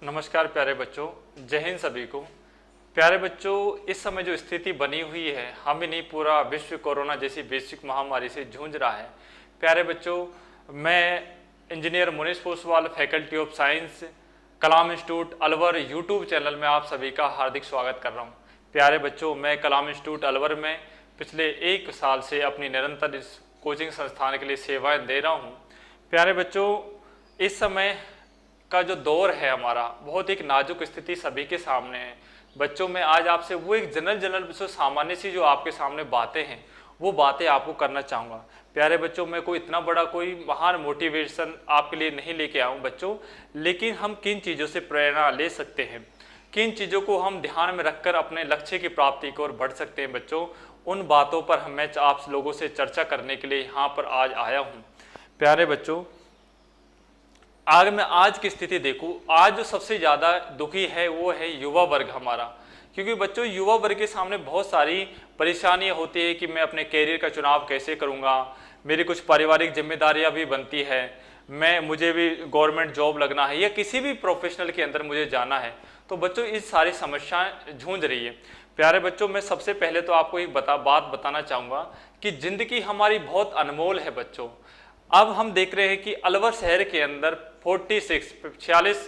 नमस्कार प्यारे बच्चों, जय हिंद सभी को। प्यारे बच्चों, इस समय जो स्थिति बनी हुई है, हम ही नहीं पूरा विश्व कोरोना जैसी वैश्विक महामारी से जूझ रहा है। प्यारे बच्चों, मैं engineer Munish Poswal, faculty of science, Kalam institute Alwar YouTube channel में आप सभी का हार्दिक स्वागत कर रहा हूँ। प्यारे बच्चों, मैं कलाम इंस्टीट्यूट अलवर में पिछले 1 साल से अपनी निरंतर इस कोचिंग संस्थान के लिए सेवाएं दे रहा हूँ। प्यारे बच्चों, इस समय का जो दौर है हमारा, बहुत एक नाजुक स्थिति सभी के सामने है। बच्चों, मैं आज आपसे वो एक जनरल सामान्य सी जो आपके सामने बातें हैं, वो बातें आपको करना चाहूँगा। प्यारे बच्चों, मैं कोई इतना बड़ा कोई महान मोटिवेशन आपके लिए नहीं लेके आऊँ बच्चों, लेकिन हम किन चीज़ों से प्रेरणा ले सकते हैं, किन चीज़ों को हम ध्यान में रखकर अपने लक्ष्य की प्राप्ति की ओर बढ़ सकते हैं बच्चों, उन बातों पर मैं आप लोगों से चर्चा करने के लिए यहाँ पर आज आया हूँ। प्यारे बच्चों, अगर मैं आज की स्थिति देखूं, आज जो सबसे ज़्यादा दुखी है वो है युवा वर्ग हमारा। क्योंकि बच्चों, युवा वर्ग के सामने बहुत सारी परेशानियां होती है कि मैं अपने कैरियर का चुनाव कैसे करूंगा, मेरी कुछ पारिवारिक जिम्मेदारियां भी बनती है, मुझे भी गवर्नमेंट जॉब लगना है या किसी भी प्रोफेशनल के अंदर मुझे जाना है। तो बच्चों, इस सारी समस्याएं जूझ रही है। प्यारे बच्चों, मैं सबसे पहले तो आपको एक बात बताना चाहूँगा कि ज़िंदगी हमारी बहुत अनमोल है बच्चों। अब हम देख रहे हैं कि अलवर शहर के अंदर 46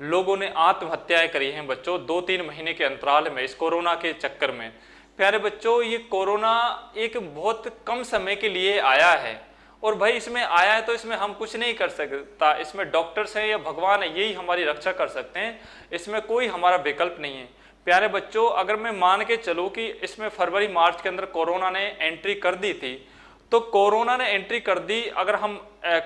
लोगों ने आत्महत्याएं करी हैं बच्चों, 2-3 महीने के अंतराल में, इस कोरोना के चक्कर में। प्यारे बच्चों, ये कोरोना एक बहुत कम समय के लिए आया है और भाई इसमें आया है तो इसमें हम कुछ नहीं कर सकता। इसमें डॉक्टर्स हैं या भगवान है, यही हमारी रक्षा कर सकते हैं, इसमें कोई हमारा विकल्प नहीं है। प्यारे बच्चों, अगर मैं मान के चलूँ कि इसमें फरवरी मार्च के अंदर कोरोना ने एंट्री कर दी थी, तो कोरोना ने एंट्री कर दी, अगर हम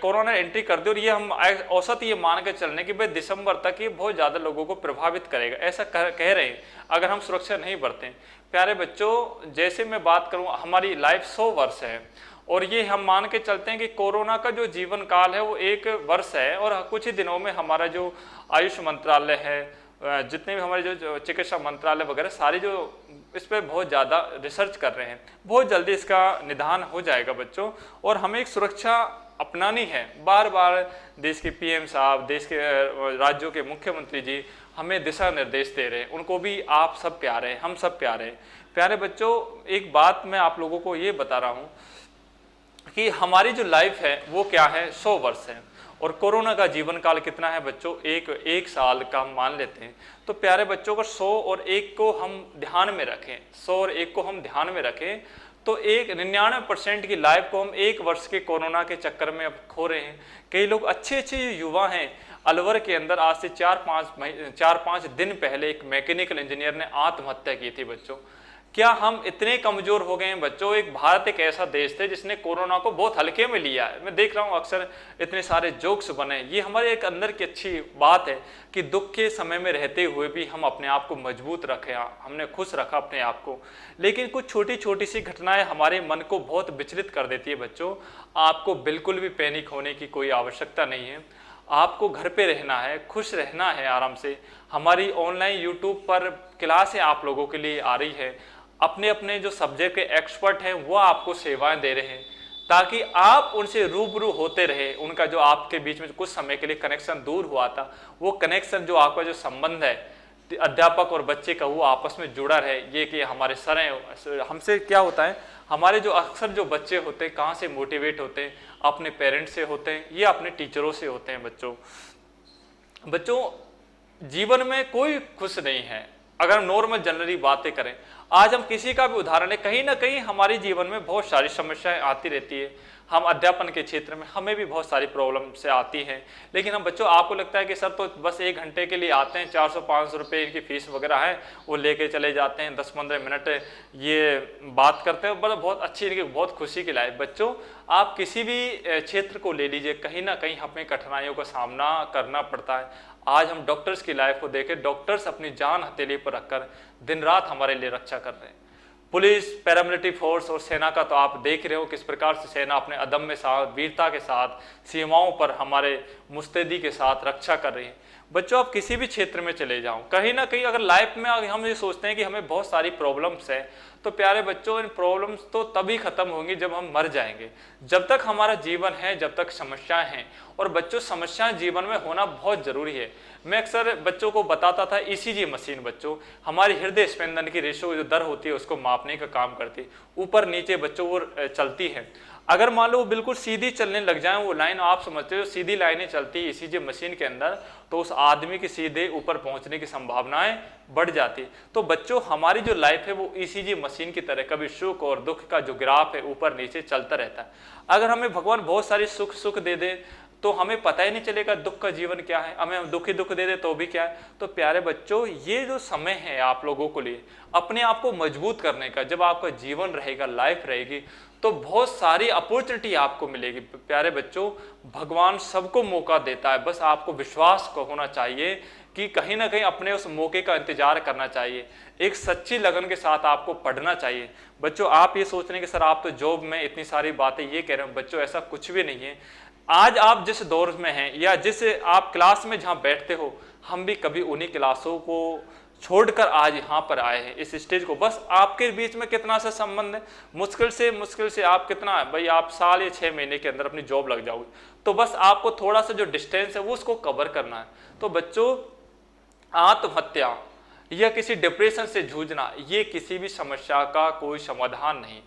कोरोना ने एंट्री कर दी और ये हम औसत ये मान के चलने कि भाई दिसंबर तक ये बहुत ज़्यादा लोगों को प्रभावित करेगा, ऐसा कह रहे हैं अगर हम सुरक्षा नहीं बरतें। प्यारे बच्चों, जैसे मैं बात करूं, हमारी लाइफ 100 वर्ष है और ये हम मान के चलते हैं कि कोरोना का जो जीवन काल है वो 1 वर्ष है और कुछ ही दिनों में हमारा जो आयुष मंत्रालय है, जितने भी हमारे जो चिकित्सा मंत्रालय वगैरह सारी जो इस पर बहुत ज़्यादा रिसर्च कर रहे हैं, बहुत जल्दी इसका निदान हो जाएगा बच्चों। और हमें एक सुरक्षा अपनानी है। बार बार देश के पीएम साहब, देश के राज्यों के मुख्यमंत्री जी हमें दिशा निर्देश दे रहे हैं, उनको भी आप सब प्यारे हैं, हम सब प्यारे हैं। प्यारे बच्चों, एक बात मैं आप लोगों को ये बता रहा हूँ कि हमारी जो लाइफ है वो क्या है, 100 वर्ष है और कोरोना का जीवन काल कितना है बच्चों, एक साल का हम मान लेते हैं। तो प्यारे बच्चों, अगर 100 और 1 को हम ध्यान में रखें, 100 और 1 को हम ध्यान में रखें, तो 99% की लाइफ को हम 1 वर्ष के कोरोना के चक्कर में अब खो रहे हैं। कई लोग अच्छे युवा हैं अलवर के अंदर, आज से 4-5 दिन पहले एक मैकेनिकल इंजीनियर ने आत्महत्या की थी बच्चों। क्या हम इतने कमजोर हो गए हैं बच्चों? भारत एक ऐसा देश थे जिसने कोरोना को बहुत हल्के में लिया है। मैं देख रहा हूँ अक्सर इतने सारे जोक्स बने, ये हमारे एक अंदर की अच्छी बात है कि दुख के समय में रहते हुए भी हम अपने आप को मजबूत रखे, हमने खुश रखा अपने आप को। लेकिन कुछ छोटी छोटी सी घटनाएं हमारे मन को बहुत विचलित कर देती है बच्चों। आपको बिल्कुल भी पैनिक होने की कोई आवश्यकता नहीं है। आपको घर पे रहना है, खुश रहना है आराम से। हमारी ऑनलाइन यूट्यूब पर क्लासें आप लोगों के लिए आ रही है, अपने अपने जो सब्जेक्ट के एक्सपर्ट हैं वो आपको सेवाएं दे रहे हैं ताकि आप उनसे रूबरू होते रहे। उनका जो आपके बीच में कुछ समय के लिए कनेक्शन दूर हुआ था, वो कनेक्शन, जो आपका जो संबंध है अध्यापक और बच्चे का, वो आपस में जुड़ा रहे। ये कि हमारे सर हैं, हमसे क्या होता है, हमारे जो अक्सर जो बच्चे होते हैं कहाँ से मोटिवेट होते हैं, अपने पेरेंट्स से होते हैं या अपने टीचरों से होते हैं बच्चों। जीवन में कोई खुश नहीं है अगर हम नॉर्मल जनरली बातें करें। आज हम किसी का भी उदाहरण है, कहीं ना कहीं हमारे जीवन में बहुत सारी समस्याएं आती रहती है। हम अध्यापन के क्षेत्र में हमें भी बहुत सारी प्रॉब्लम से आती हैं, लेकिन हम बच्चों, आपको लगता है कि सर तो बस 1 घंटे के लिए आते हैं, 400-500 रुपये इनकी फीस वगैरह है, वो लेके चले जाते हैं, 10-15 मिनट ये बात करते हैं, बहुत अच्छी, इनकी बहुत खुशी की लाइफ। बच्चों, आप किसी भी क्षेत्र को ले लीजिए, कहीं ना कहीं हमें कठिनाइयों का सामना करना पड़ता है। आज हम डॉक्टर्स की लाइफ को देखें, डॉक्टर्स अपनी जान हथेली पर रखकर दिन रात हमारे लिए रक्षा कर रहे हैं। पुलिस, पैरामिलिट्री फोर्स और सेना का तो आप देख रहे हो किस प्रकार से सेना अपने अदम्य साथ, वीरता के साथ सीमाओं पर हमारे मुस्तैदी के साथ रक्षा कर रही है। बच्चों आप किसी भी क्षेत्र में चले जाओ, कहीं ना कहीं अगर लाइफ में हम ये सोचते हैं कि हमें बहुत सारी प्रॉब्लम्स है, तो प्यारे बच्चों इन प्रॉब्लम्स तो तभी खत्म होंगी जब हम मर जाएंगे। जब तक हमारा जीवन है, जब तक समस्याएं हैं, और बच्चों समस्याएं जीवन में होना बहुत जरूरी है। मैं अक्सर बच्चों को बताता था ईसीजी मशीन बच्चों हमारी हृदय स्पंदन की रेशो जो दर होती है उसको मापने का काम करती है, ऊपर नीचे बच्चों वो चलती है। अगर मान लो वो बिल्कुल सीधी चलने लग जाए, वो लाइन आप समझते हो सीधी लाइनें चलती है ईसीजी मशीन के अंदर, तो उस आदमी की सीधे ऊपर पहुंचने की संभावनाएं बढ़ जाती। तो बच्चों हमारी जो लाइफ है वो ईसीजी मशीन की तरह कभी सुख और दुख का जो ग्राफ है ऊपर नीचे चलता रहता है। अगर हमें भगवान बहुत सारी सुख दे दे तो हमें पता ही नहीं चलेगा दुख का जीवन क्या है, हमें हम दुख ही दुख दे दे तो भी क्या है। तो प्यारे बच्चों ये जो समय है आप लोगों को लिए अपने आप को मजबूत करने का, जब आपका जीवन रहेगा, लाइफ रहेगी, तो बहुत सारी अपॉर्चुनिटी आपको मिलेगी। प्यारे बच्चों भगवान सबको मौका देता है, बस आपको विश्वास को होना चाहिए कि कहीं ना कहीं अपने उस मौके का इंतजार करना चाहिए, एक सच्ची लगन के साथ आपको पढ़ना चाहिए। बच्चों आप ये सोच रहे हैं कि सर आप तो जॉब में इतनी सारी बातें ये कह रहे हो, बच्चों ऐसा कुछ भी नहीं है। आज आप जिस दौर में हैं या जिस आप क्लास में जहाँ बैठते हो, हम भी कभी उन्हीं क्लासों को छोड़कर आज यहाँ पर आए हैं इस स्टेज को। बस आपके बीच में कितना सा संबंध है, मुश्किल से आप कितना है भाई, आप साल या 6 महीने के अंदर अपनी जॉब लग जाओगे, तो बस आपको थोड़ा सा जो डिस्टेंस है वो उसको कवर करना है। तो बच्चों आत्महत्या या किसी डिप्रेशन से जूझना ये किसी भी समस्या का कोई समाधान नहीं।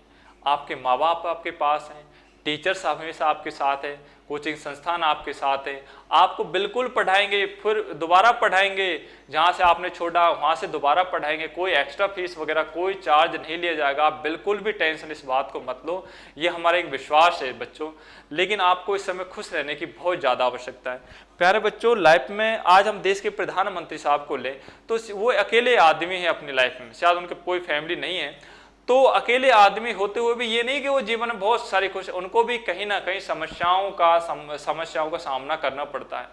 आपके माँ बाप आपके पास हैं, टीचर्स हमेशा आपके साथ है, कोचिंग संस्थान आपके साथ है, आपको बिल्कुल पढ़ाएंगे, फिर दोबारा पढ़ाएंगे, जहाँ से आपने छोड़ा वहाँ से दोबारा पढ़ाएंगे, कोई एक्स्ट्रा फीस वगैरह कोई चार्ज नहीं लिया जाएगा। आप बिल्कुल भी टेंशन इस बात को मत लो, ये हमारा एक विश्वास है बच्चों। लेकिन आपको इस समय खुश रहने की बहुत ज़्यादा आवश्यकता है। प्यारे बच्चों लाइफ में आज हम देश के प्रधानमंत्री साहब को लें तो वो अकेले आदमी हैं अपनी लाइफ में, शायद उनके कोई फैमिली नहीं है, तो अकेले आदमी होते हुए भी ये नहीं कि वो जीवन में बहुत सारी खुश, उनको भी कहीं ना कहीं समस्याओं का सामना करना पड़ता है।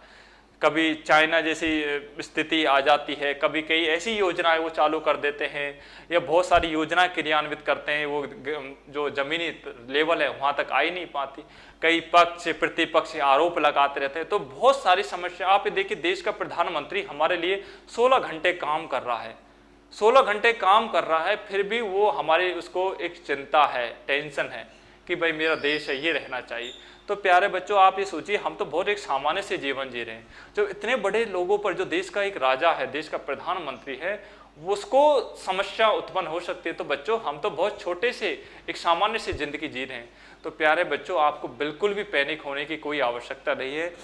कभी चाइना जैसी स्थिति आ जाती है, कभी कई ऐसी योजनाएं वो चालू कर देते हैं या बहुत सारी योजनाएं क्रियान्वित करते हैं, वो जो जमीनी लेवल है वहाँ तक आ ही नहीं पाती, कई पक्ष प्रतिपक्ष आरोप लगाते रहते हैं। तो बहुत सारी समस्या, आप देखिए देश का प्रधानमंत्री हमारे लिए 16 घंटे काम कर रहा है, 16 घंटे काम कर रहा है, फिर भी वो हमारे उसको एक चिंता है, टेंशन है कि भाई मेरा देश है ये रहना चाहिए। तो प्यारे बच्चों आप ये सोचिए, हम तो बहुत एक सामान्य से जीवन जी रहे हैं, जो इतने बड़े लोगों पर, जो देश का एक राजा है, देश का प्रधानमंत्री है, उसको समस्या उत्पन्न हो सकती है। तो बच्चों हम तो बहुत छोटे से एक सामान्य से जिंदगी जी रहे हैं। तो प्यारे बच्चों आपको बिल्कुल भी पैनिक होने की कोई आवश्यकता नहीं है।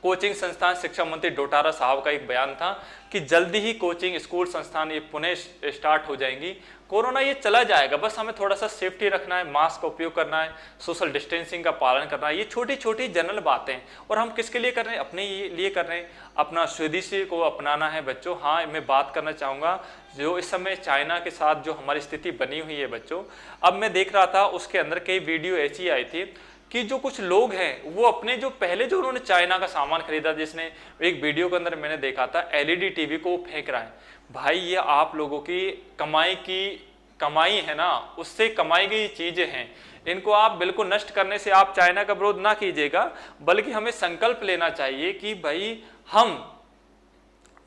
कोचिंग संस्थान शिक्षा मंत्री डोटारा साहब का एक बयान था कि जल्दी ही कोचिंग स्कूल संस्थान ये पुनः स्टार्ट हो जाएंगी, कोरोना ये चला जाएगा, बस हमें थोड़ा सा सेफ्टी रखना है, मास्क का उपयोग करना है, सोशल डिस्टेंसिंग का पालन करना है। ये छोटी छोटी जनरल बातें हैं, और हम किसके लिए कर रहे हैं, अपने लिए कर रहे हैं, अपना स्वदेशी को अपनाना है बच्चों। हाँ मैं बात करना चाहूँगा जो इस समय चाइना के साथ जो हमारी स्थिति बनी हुई है बच्चों, अब मैं देख रहा था उसके अंदर कई वीडियो ऐसी आई थी कि जो कुछ लोग हैं वो अपने जो पहले जो उन्होंने चाइना का सामान खरीदा, जिसने एक वीडियो के अंदर मैंने देखा था एलईडी टीवी को फेंक रहा है। भाई ये आप लोगों की कमाई है ना, उससे कमाई गई चीजें हैं, इनको आप बिल्कुल नष्ट करने से आप चाइना का विरोध ना कीजिएगा, बल्कि हमें संकल्प लेना चाहिए कि भाई हम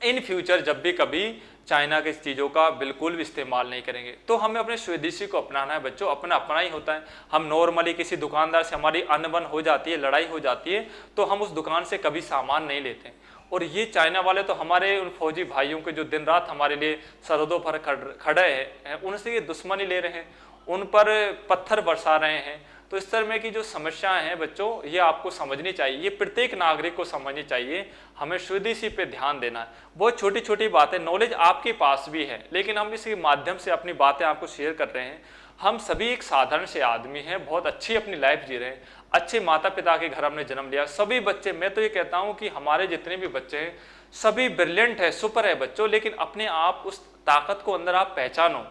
इन फ्यूचर जब भी कभी चाइना के चीज़ों का बिल्कुल भी इस्तेमाल नहीं करेंगे। तो हमें अपने स्वदेशी को अपनाना है बच्चों, अपना ही होता है। हम नॉर्मली किसी दुकानदार से हमारी अनबन हो जाती है, लड़ाई हो जाती है, तो हम उस दुकान से कभी सामान नहीं लेते। और ये चाइना वाले तो हमारे उन फौजी भाइयों के जो दिन रात हमारे लिए सरहदों पर खड़े हैं, उनसे ये दुश्मनी ले रहे हैं, उन पर पत्थर बरसा रहे हैं। तो इस तरह की जो समस्याएं हैं बच्चों, ये आपको समझनी चाहिए, ये प्रत्येक नागरिक को समझनी चाहिए। हमें स्वदेशी पे ध्यान देना है। बहुत छोटी छोटी बातें, नॉलेज आपके पास भी है, लेकिन हम इसी माध्यम से अपनी बातें आपको शेयर कर रहे हैं। हम सभी एक साधारण से आदमी हैं, बहुत अच्छी अपनी लाइफ जी रहे हैं, अच्छे माता पिता के घर हमने जन्म लिया। सभी बच्चे, मैं तो ये कहता हूँ कि हमारे जितने भी बच्चे हैं सभी ब्रिलियंट है, सुपर है बच्चों, लेकिन अपने आप उस ताकत को अंदर आप पहचानो।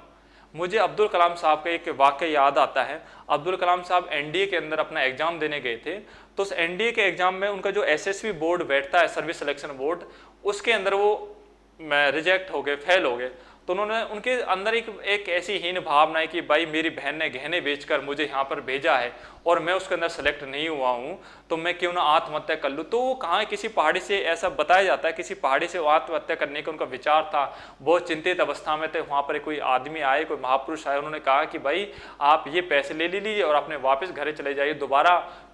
मुझे अब्दुल कलाम साहब का एक वाक्य याद आता है। अब्दुल कलाम साहब एनडीए के अंदर अपना एग्जाम देने गए थे, तो उस एनडीए के एग्जाम में उनका जो एसएसबी बोर्ड बैठता है, सर्विस सिलेक्शन बोर्ड, उसके अंदर वो रिजेक्ट हो गए, फेल हो गए। तो उन्होंने उनके अंदर एक ऐसी हीन भावना है कि भाई मेरी बहन ने गहने बेचकर मुझे यहाँ पर भेजा है और मैं उसके अंदर सेलेक्ट नहीं हुआ हूँ, तो मैं क्यों ना आत्महत्या कर लूँ। तो वो कहाँ किसी पहाड़ी से, ऐसा बताया जाता है किसी पहाड़ी से वो आत्महत्या करने का उनका विचार था। बहुत चिंतित अवस्था में थे, वहाँ पर कोई आदमी आए, कोई महापुरुष आए, उन्होंने कहा कि भाई आप ये पैसे ले लीजिए और अपने वापस घरे चले जाइए,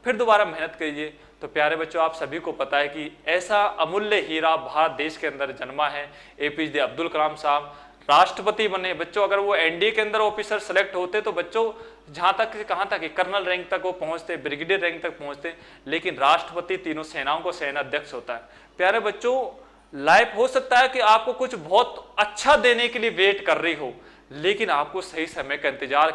फिर दोबारा मेहनत करिए। तो प्यारे बच्चों, आप सभी को पता है कि ऐसा अमूल्य हीरा भारत देश के अंदर जन्मा है। एपीजे अब्दुल कलाम साहब राष्ट्रपति बने बच्चों। अगर वो एनडीए के अंदर ऑफिसर सेलेक्ट होते तो बच्चों जहां तक से कहां तक, कर्नल रैंक तक वो पहुंचते, ब्रिगेडियर रैंक तक पहुंचते, लेकिन राष्ट्रपति तीनों सेनाओं को सेना अध्यक्ष होता है। प्यारे बच्चों, लाइफ हो सकता है कि आपको कुछ बहुत अच्छा देने के लिए वेट कर रही हो, लेकिन आपको सही समय का इंतजार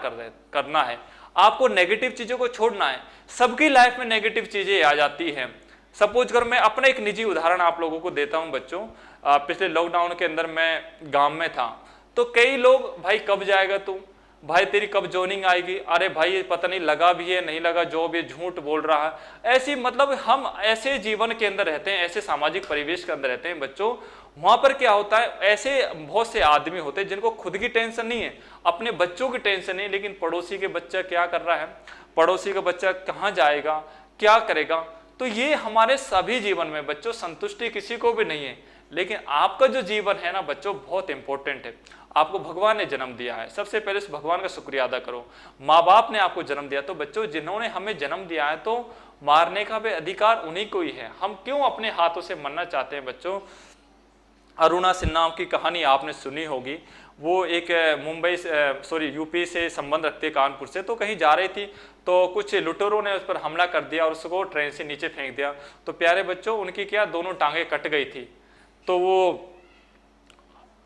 करना है, आपको नेगेटिव चीजों को छोड़ना है। सबकी लाइफ में नेगेटिव चीजें आ जाती हैं। सपोज कर मैं अपना एक निजी उदाहरण आप लोगों को देता हूं बच्चों। पिछले लॉकडाउन के अंदर मैं गांव में था, तो कई लोग, भाई कब जाएगा तू, भाई तेरी कब जॉइनिंग आएगी, अरे भाई ये पता नहीं लगा भी है नहीं लगा, जॉब ये झूठ बोल रहा है। ऐसी मतलब हम ऐसे जीवन के अंदर रहते हैं, ऐसे सामाजिक परिवेश के अंदर रहते हैं बच्चों। वहां पर क्या होता है, ऐसे बहुत से आदमी होते हैं जिनको खुद की टेंशन नहीं है, अपने बच्चों की टेंशन नहीं, लेकिन पड़ोसी के बच्चा क्या कर रहा है, पड़ोसी का बच्चा कहाँ जाएगा, क्या करेगा। तो ये हमारे सभी जीवन में बच्चों संतुष्टि किसी को भी नहीं है, लेकिन आपका जो जीवन है ना बच्चों बहुत इंपॉर्टेंट है। आपको भगवान ने जन्म दिया है, सबसे पहले उस भगवान का शुक्रिया अदा करो। माँ बाप ने आपको जन्म दिया, तो बच्चों जिन्होंने हमें जन्म दिया है तो मारने का भी अधिकार उन्हीं को ही है। हम क्यों अपने हाथों से मरना चाहते हैं बच्चों। अरुणा सिन्हा की कहानी आपने सुनी होगी। वो एक यूपी से संबंध रखते कानपुर से, तो कहीं जा रही थी, तो कुछ लुटेरों ने उस पर हमला कर दिया और उसको ट्रेन से नीचे फेंक दिया। तो प्यारे बच्चों, उनकी क्या दोनों टांगे कट गई थी। तो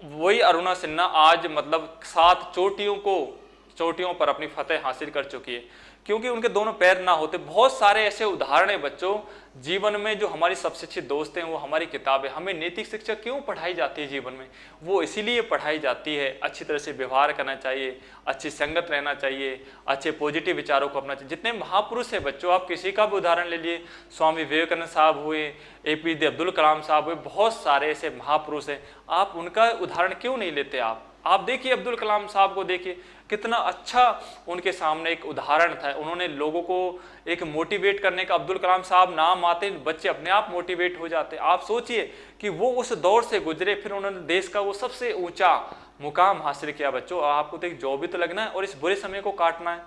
वही अरुणा सिन्हा आज मतलब 7 चोटियों पर अपनी फतेह हासिल कर चुकी है, क्योंकि उनके दोनों पैर ना होते। बहुत सारे ऐसे उदाहरण हैं बच्चों जीवन में। जो हमारी सबसे अच्छे दोस्त हैं वो हमारी किताबें। हमें नैतिक शिक्षा क्यों पढ़ाई जाती है जीवन में, वो इसीलिए पढ़ाई जाती है। अच्छी तरह से व्यवहार करना चाहिए, अच्छी संगत रहना चाहिए, अच्छे पॉजिटिव विचारों को अपना चाहिए। जितने महापुरुष हैं बच्चों, आप किसी का भी उदाहरण ले लिए, स्वामी विवेकानंद साहब हुए, एपीजे अब्दुल कलाम साहब हुए, बहुत सारे ऐसे महापुरुष हैं, आप उनका उदाहरण क्यों नहीं लेते। आप देखिए अब्दुल कलाम साहब को देखिए, कितना अच्छा उनके सामने एक उदाहरण था। उन्होंने लोगों को एक मोटिवेट करने का, अब्दुल कलाम साहब नाम आते बच्चे अपने आप मोटिवेट हो जाते। आप सोचिए कि वो उस दौर से गुजरे, फिर उन्होंने देश का वो सबसे ऊंचा मुकाम हासिल किया बच्चों। आपको तो एक जॉब भी तो लगना है और इस बुरे समय को काटना है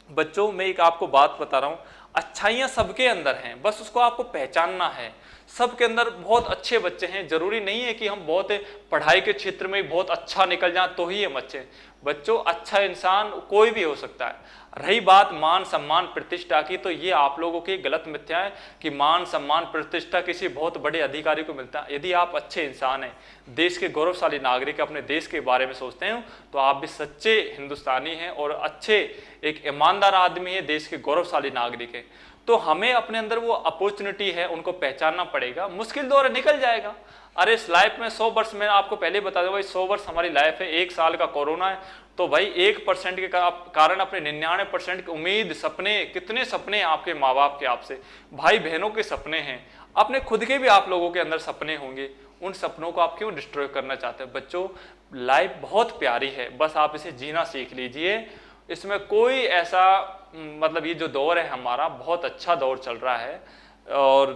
बच्चों। मैं एक आपको बात बता रहा हूँ, अच्छाइयाँ सबके अंदर हैं, बस उसको आपको पहचानना है। सबके अंदर बहुत अच्छे बच्चे हैं, जरूरी नहीं है कि हम बहुत पढ़ाई के क्षेत्र में बहुत अच्छा निकल जाएं तो ही हम अच्छे। बच्चों अच्छा इंसान कोई भी हो सकता है। रही बात मान सम्मान प्रतिष्ठा की, तो ये आप लोगों की गलत मिथ्या है कि मान सम्मान प्रतिष्ठा किसी बहुत बड़े अधिकारी को मिलता है। यदि आप अच्छे इंसान हैं, देश के गौरवशाली नागरिक, अपने देश के बारे में सोचते हैं, तो आप भी सच्चे हिंदुस्तानी हैं और अच्छे एक ईमानदार आदमी है, देश के गौरवशाली नागरिक है। तो हमें अपने अंदर वो अपॉर्चुनिटी है उनको पहचानना पड़ेगा। मुश्किल दौर निकल जाएगा। अरे इस लाइफ में 100 वर्ष, मैं आपको पहले बता दूं भाई 100 वर्ष हमारी लाइफ है। 1 साल का कोरोना है, तो भाई 1% के कारण अपने 99% की उम्मीद, सपने, कितने सपने हैं आपके माँ बाप के, आपसे भाई बहनों के सपने हैं, अपने खुद के भी आप लोगों के अंदर सपने होंगे। उन सपनों को आप क्यों डिस्ट्रॉय करना चाहते हैं। बच्चों लाइफ बहुत प्यारी है, बस आप इसे जीना सीख लीजिए। इसमें कोई ऐसा मतलब ये जो दौर है हमारा बहुत अच्छा दौर चल रहा है और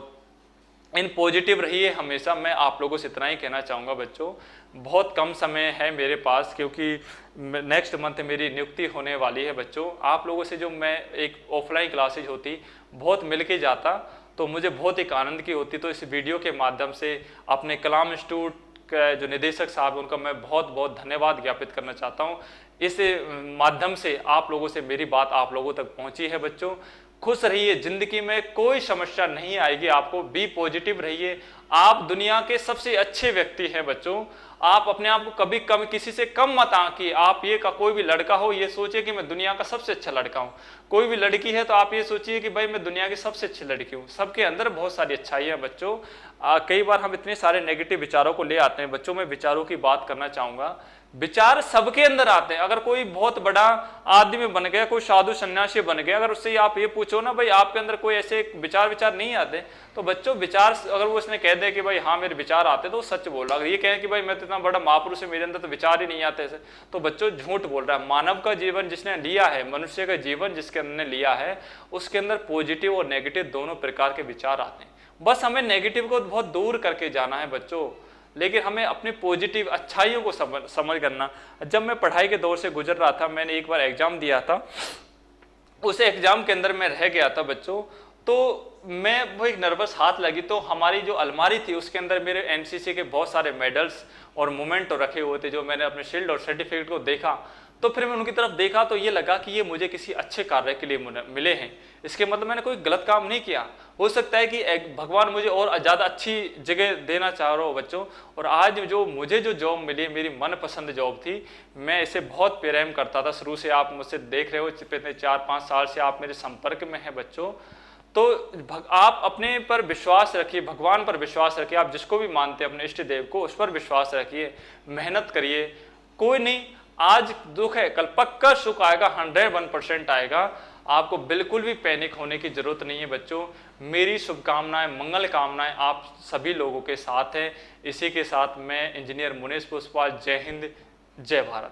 इन पॉजिटिव रहिए हमेशा। मैं आप लोगों से इतना ही कहना चाहूँगा बच्चों। बहुत कम समय है मेरे पास, क्योंकि नेक्स्ट मंथ मेरी नियुक्ति होने वाली है बच्चों। आप लोगों से जो मैं एक ऑफलाइन क्लासेज होती बहुत मिल के जाता, तो मुझे बहुत एक आनंद की होती। तो इस वीडियो के माध्यम से अपने कलाम इंस्टीट्यूट के जो निदेशक साहब हैं उनका मैं बहुत बहुत धन्यवाद ज्ञापित करना चाहता हूँ। इस माध्यम से आप लोगों से मेरी बात आप लोगों तक पहुँची है बच्चों। खुश रहिए, जिंदगी में कोई समस्या नहीं आएगी आपको। बी पॉजिटिव रहिए, आप दुनिया के सबसे अच्छे व्यक्ति हैं बच्चों। आप अपने आप को कभी कम किसी से कम मत आंकिए। आप ये का कोई भी लड़का हो ये सोचिए कि मैं दुनिया का सबसे अच्छा लड़का हूँ। कोई भी लड़की है तो आप ये सोचिए कि भाई मैं दुनिया की सबसे अच्छी लड़की हूँ। सबके अंदर बहुत सारी अच्छाइयाँ बच्चों। कई बार हम इतने सारे नेगेटिव विचारों को ले आते हैं बच्चों। मैं विचारों की बात करना चाहूँगा। विचार सबके अंदर आते हैं। अगर कोई बहुत बड़ा आदमी बन गया, कोई साधु सन्यासी बन गया, अगर उससे आप ये पूछो ना भाई आपके अंदर कोई ऐसे विचार नहीं आते, तो बच्चों विचार अगर वो उसने कह दे कि भाई हाँ मेरे विचार आते, तो वो सच बोल रहा है। अगर ये कहें कि भाई मैं तो इतना बड़ा महापुरुष है, मेरे अंदर तो विचार ही नहीं आते ऐसे, तो बच्चों झूठ बोल रहा है। मानव का जीवन जिसने लिया है, मनुष्य का जीवन जिसके अंदर लिया है, उसके अंदर पॉजिटिव और नेगेटिव दोनों प्रकार के विचार आते हैं। बस हमें नेगेटिव को बहुत दूर करके जाना है बच्चों, लेकिन हमें अपनी पॉजिटिव अच्छाइयों को समझ करना। जब मैं पढ़ाई के दौर से गुजर रहा था, मैंने एक बार एग्जाम दिया था, उस एग्जाम के अंदर मैं रह गया था बच्चों, तो मैं वो एक नर्वस हाथ लगी, तो हमारी जो अलमारी थी उसके अंदर मेरे एनसीसी के बहुत सारे मेडल्स और मोमेंट रखे हुए थे, जो मैंने अपने शील्ड और सर्टिफिकेट को देखा, तो फिर मैं उनकी तरफ देखा तो ये लगा कि ये मुझे किसी अच्छे कार्य के लिए मिले हैं। इसके मतलब मैंने कोई गलत काम नहीं किया। हो सकता है कि भगवान मुझे और ज़्यादा अच्छी जगह देना चाह रहा हो बच्चों। और आज जो मुझे जो जॉब मिली, मेरी मनपसंद जॉब थी, मैं इसे बहुत प्रेम करता था शुरू से। आप मुझसे देख रहे हो, पिछले 4-5 साल से आप मेरे संपर्क में हैं बच्चों। तो आप अपने पर विश्वास रखिए, भगवान पर विश्वास रखिए, आप जिसको भी मानते हैं अपने इष्ट देव को, उस पर विश्वास रखिए, मेहनत करिए। कोई नहीं, आज दुख है, कल पक्का सुख आएगा, 101% आएगा। आपको बिल्कुल भी पैनिक होने की जरूरत नहीं है बच्चों। मेरी शुभकामनाएं, मंगल कामनाएं आप सभी लोगों के साथ है। इसी के साथ मैं इंजीनियर मुनेश पुष्पाल, जय हिंद, जय भारत।